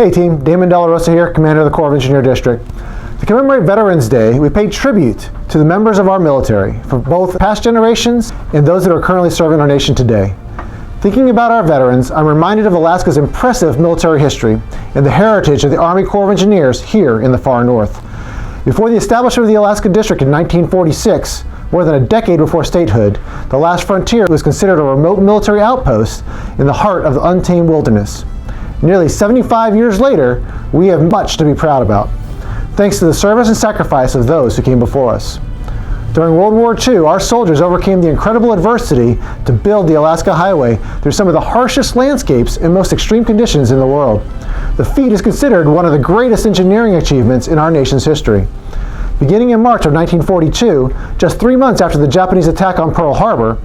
Hey team, Damon Delarosa here, Commander of the Corps of Engineer District. To commemorate Veterans Day, we paid tribute to the members of our military, for both past generations and those that are currently serving our nation today. Thinking about our veterans, I'm reminded of Alaska's impressive military history and the heritage of the Army Corps of Engineers here in the far north. Before the establishment of the Alaska District in 1946, more than a decade before statehood, the last frontier was considered a remote military outpost in the heart of the untamed wilderness. Nearly 75 years later, we have much to be proud about, thanks to the service and sacrifice of those who came before us. During World War II, our soldiers overcame the incredible adversity to build the Alaska Highway through some of the harshest landscapes and most extreme conditions in the world. The feat is considered one of the greatest engineering achievements in our nation's history. Beginning in March of 1942, just 3 months after the Japanese attack on Pearl Harbor,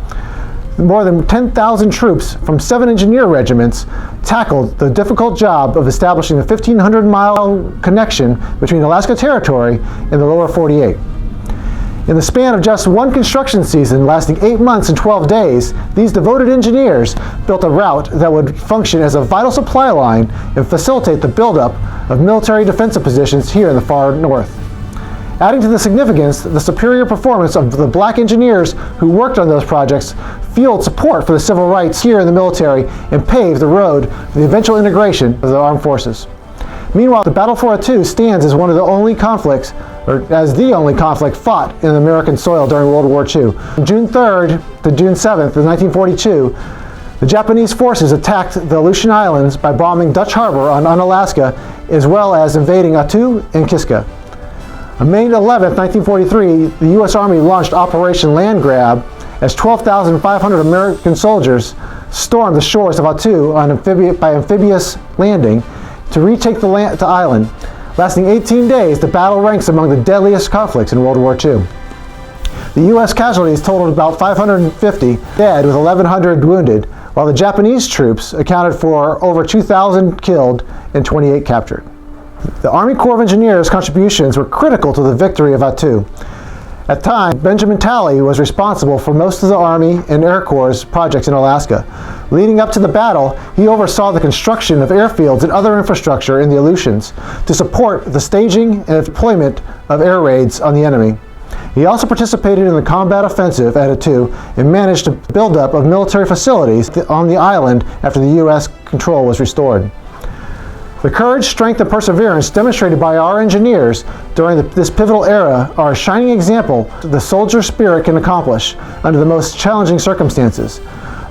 more than 10,000 troops from 7 engineer regiments tackled the difficult job of establishing the 1,500-mile connection between Alaska Territory and the lower 48. In the span of just one construction season lasting 8 months and 12 days, these devoted engineers built a route that would function as a vital supply line and facilitate the buildup of military defensive positions here in the far north. Adding to the significance, the superior performance of the black engineers who worked on those projects fueled support for the civil rights here in the military and paved the road for the eventual integration of the armed forces. Meanwhile, the Battle for Attu stands as one of the only conflicts, or as the only conflict fought in American soil during World War II. From June 3rd to June 7th of 1942, the Japanese forces attacked the Aleutian Islands by bombing Dutch Harbor on Unalaska, as well as invading Attu and Kiska. On May 11, 1943, the U.S. Army launched Operation Land Grab as 12,500 American soldiers stormed the shores of Attu by amphibious landing to retake the island. Lasting 18 days, the battle ranks among the deadliest conflicts in World War II. The U.S. casualties totaled about 550 dead with 1,100 wounded, while the Japanese troops accounted for over 2,000 killed and 28 captured. The Army Corps of Engineers' contributions were critical to the victory of Attu. At the time, Benjamin Talley was responsible for most of the Army and Air Corps' projects in Alaska. Leading up to the battle, he oversaw the construction of airfields and other infrastructure in the Aleutians to support the staging and deployment of air raids on the enemy. He also participated in the combat offensive at Attu and managed the buildup of military facilities on the island after the U.S. control was restored. The courage, strength, and perseverance demonstrated by our engineers during this pivotal era are a shining example of the soldier spirit can accomplish under the most challenging circumstances.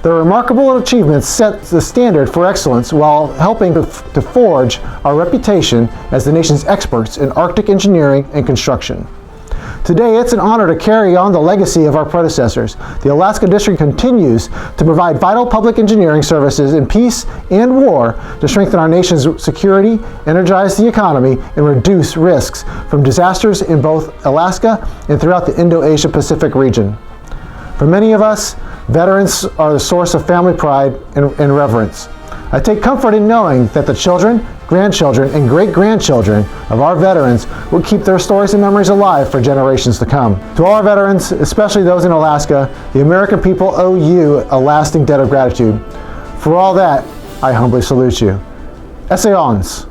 Their remarkable achievements set the standard for excellence while helping to forge our reputation as the nation's experts in Arctic engineering and construction. Today, it's an honor to carry on the legacy of our predecessors. The Alaska District continues to provide vital public engineering services in peace and war to strengthen our nation's security, energize the economy, and reduce risks from disasters in both Alaska and throughout the Indo-Asia Pacific region. For many of us, veterans are the source of family pride and reverence. I take comfort in knowing that the children, grandchildren, and great-grandchildren of our veterans will keep their stories and memories alive for generations to come. To all our veterans, especially those in Alaska, the American people owe you a lasting debt of gratitude. For all that, I humbly salute you. Essayons.